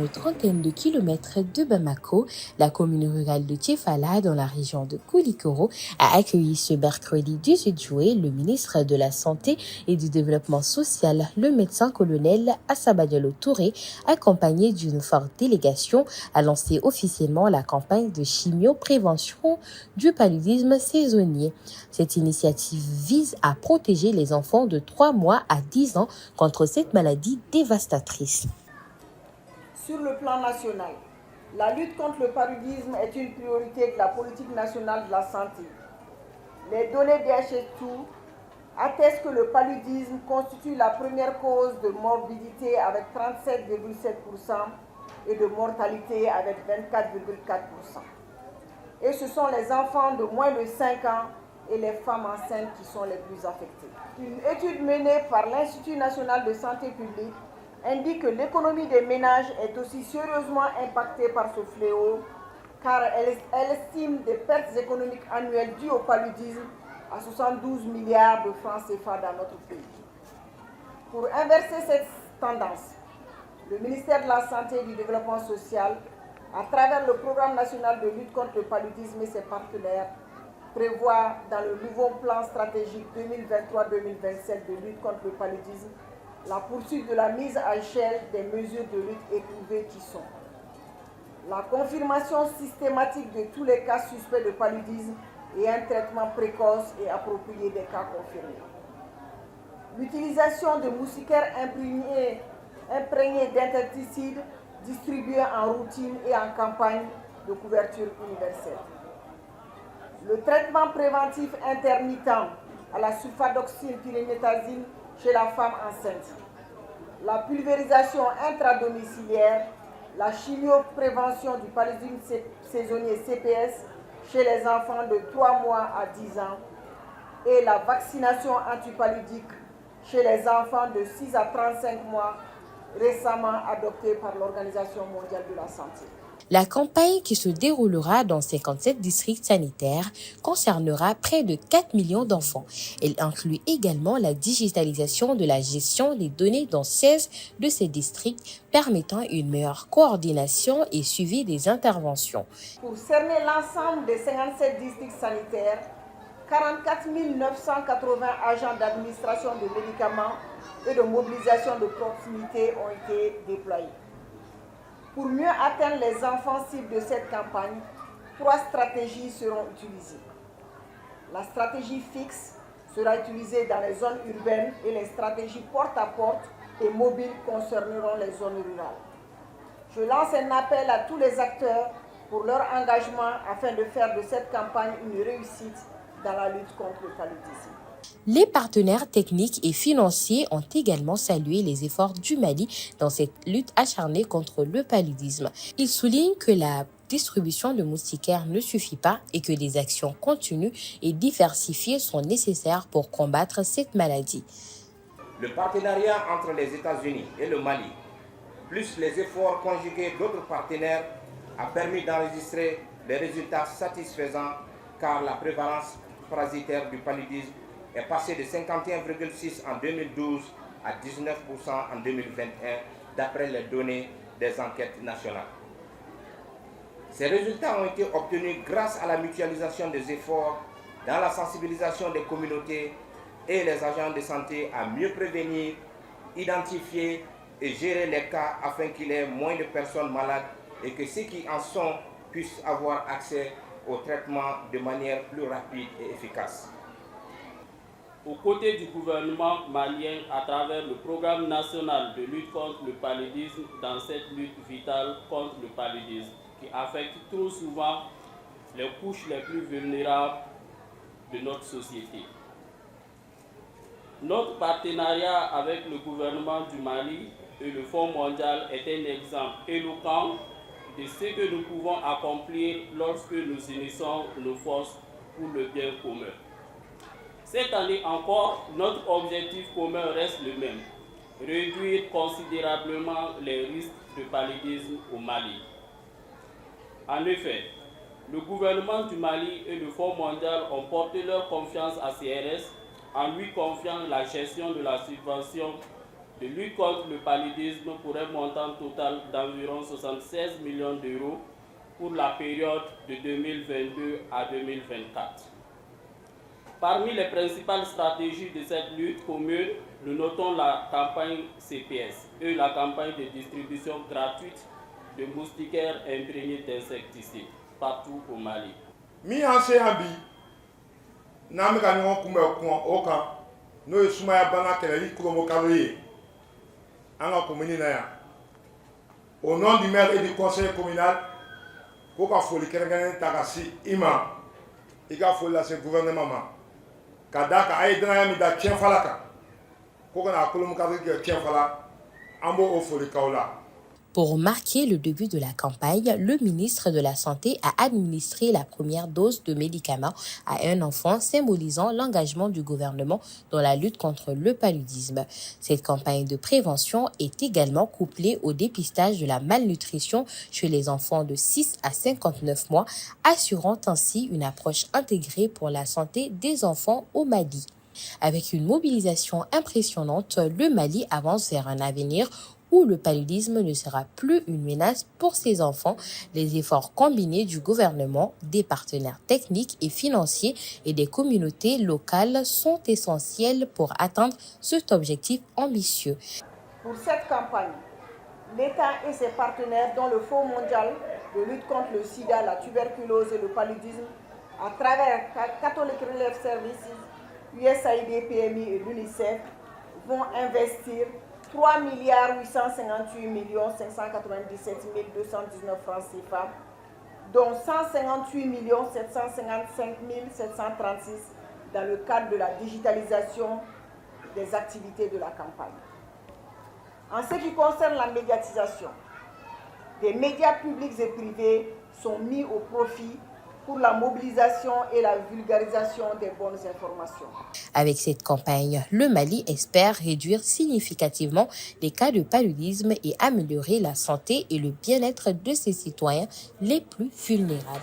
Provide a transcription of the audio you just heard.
une trentaine de kilomètres de Bamako, la commune rurale de Tchefala, dans la région de Koulikoro, a accueilli ce mercredi 18 juillet le ministre de la Santé et du Développement social, le médecin-colonel Assaba Diallo Touré, accompagné d'une forte délégation, a lancé officiellement la campagne de chimio-prévention du paludisme saisonnier. Cette initiative vise à protéger les enfants de 3 mois à 10 ans contre cette maladie dévastatrice. Sur le plan national, la lutte contre le paludisme est une priorité de la politique nationale de la santé. Les données DHS2 attestent que le paludisme constitue la première cause de morbidité avec 37,7% et de mortalité avec 24,4%. Et ce sont les enfants de moins de 5 ans et les femmes enceintes qui sont les plus affectées. Une étude menée par l'Institut national de santé publique indique que l'économie des ménages est aussi sérieusement impactée par ce fléau, car elle estime des pertes économiques annuelles dues au paludisme à 72 milliards de francs CFA dans notre pays. Pour inverser cette tendance, le ministère de la Santé et du Développement social, à travers le Programme national de lutte contre le paludisme et ses partenaires, prévoit dans le nouveau plan stratégique 2023-2027 de lutte contre le paludisme la poursuite de la mise à échelle des mesures de lutte éprouvées qui sont la confirmation systématique de tous les cas suspects de paludisme et un traitement précoce et approprié des cas confirmés. L'utilisation de moustiquaires imprégnés d'insecticides distribués en routine et en campagne de couverture universelle. Le traitement préventif intermittent à la sulfadoxine pyriméthazine chez la femme enceinte. La pulvérisation intradomiciliaire, la chimioprévention du paludisme saisonnier CPS chez les enfants de 3 mois à 10 ans et la vaccination antipaludique chez les enfants de 6 à 35 mois récemment adoptée par l'Organisation mondiale de la santé. La campagne, qui se déroulera dans 57 districts sanitaires, concernera près de 4 millions d'enfants. Elle inclut également la digitalisation de la gestion des données dans 16 de ces districts, permettant une meilleure coordination et suivi des interventions. Pour cerner l'ensemble des 57 districts sanitaires, 44 980 agents d'administration de médicaments et de mobilisation de proximité ont été déployés. Pour mieux atteindre les enfants cibles de cette campagne, 3 stratégies seront utilisées. La stratégie fixe sera utilisée dans les zones urbaines et les stratégies porte-à-porte et mobiles concerneront les zones rurales. Je lance un appel à tous les acteurs pour leur engagement afin de faire de cette campagne une réussite dans la lutte contre le paludisme. Les partenaires techniques et financiers ont également salué les efforts du Mali dans cette lutte acharnée contre le paludisme. Ils soulignent que la distribution de moustiquaires ne suffit pas et que des actions continues et diversifiées sont nécessaires pour combattre cette maladie. Le partenariat entre les États-Unis et le Mali, plus les efforts conjugués d'autres partenaires, a permis d'enregistrer des résultats satisfaisants car la prévalence parasitaire du paludisme est passée de 51,6 en 2012 à 19% en 2021, d'après les données des enquêtes nationales. Ces résultats ont été obtenus grâce à la mutualisation des efforts dans la sensibilisation des communautés et les agents de santé à mieux prévenir, identifier et gérer les cas afin qu'il y ait moins de personnes malades et que ceux qui en sont puissent avoir accès au traitement de manière plus rapide et efficace. Aux côtés du gouvernement malien à travers le programme national de lutte contre le paludisme dans cette lutte vitale contre le paludisme qui affecte trop souvent les couches les plus vulnérables de notre société. Notre partenariat avec le gouvernement du Mali et le Fonds mondial est un exemple éloquent de ce que nous pouvons accomplir lorsque nous unissons nos forces pour le bien commun. Cette année encore, notre objectif commun reste le même, réduire considérablement les risques de paludisme au Mali. En effet, le gouvernement du Mali et le Fonds mondial ont porté leur confiance à CRS en lui confiant la gestion de la subvention de lutte contre le paludisme pour un montant total d'environ 76 millions d'euros pour la période de 2022 à 2024. Parmi les principales stratégies de cette lutte commune, nous notons la campagne CPS et la campagne de distribution gratuite de moustiquaires imprégnés d'insecticides partout au Mali. Mi anse ambi nam ka ñoo kumbe ko okan no e sumaya bana kele yi kuromo kaloye anga commune na ya au nom du maire et du conseil communal ko ka foli kerengene takasi ima ika foli la ce gouvernement ma kadaka ay dana mi da tien falaka ko kana kolum ka ke tien fala ambo o foli kaula. Pour marquer le début de la campagne, le ministre de la Santé a administré la première dose de médicaments à un enfant, symbolisant l'engagement du gouvernement dans la lutte contre le paludisme. Cette campagne de prévention est également couplée au dépistage de la malnutrition chez les enfants de 6 à 59 mois, assurant ainsi une approche intégrée pour la santé des enfants au Mali. Avec une mobilisation impressionnante, le Mali avance vers un avenir où le paludisme ne sera plus une menace pour ses enfants. Les efforts combinés du gouvernement, des partenaires techniques et financiers et des communautés locales sont essentiels pour atteindre cet objectif ambitieux. Pour cette campagne, l'État et ses partenaires, dont le Fonds mondial de lutte contre le sida, la tuberculose et le paludisme, à travers Catholic Relief Services, USAID, PMI et l'UNICEF, vont investir 3 858 597 219 francs CFA, dont 158 755 736 dans le cadre de la digitalisation des activités de la campagne. En ce qui concerne la médiatisation, des médias publics et privés sont mis au profit pour la mobilisation et la vulgarisation des bonnes informations. Avec cette campagne, le Mali espère réduire significativement les cas de paludisme et améliorer la santé et le bien-être de ses citoyens les plus vulnérables.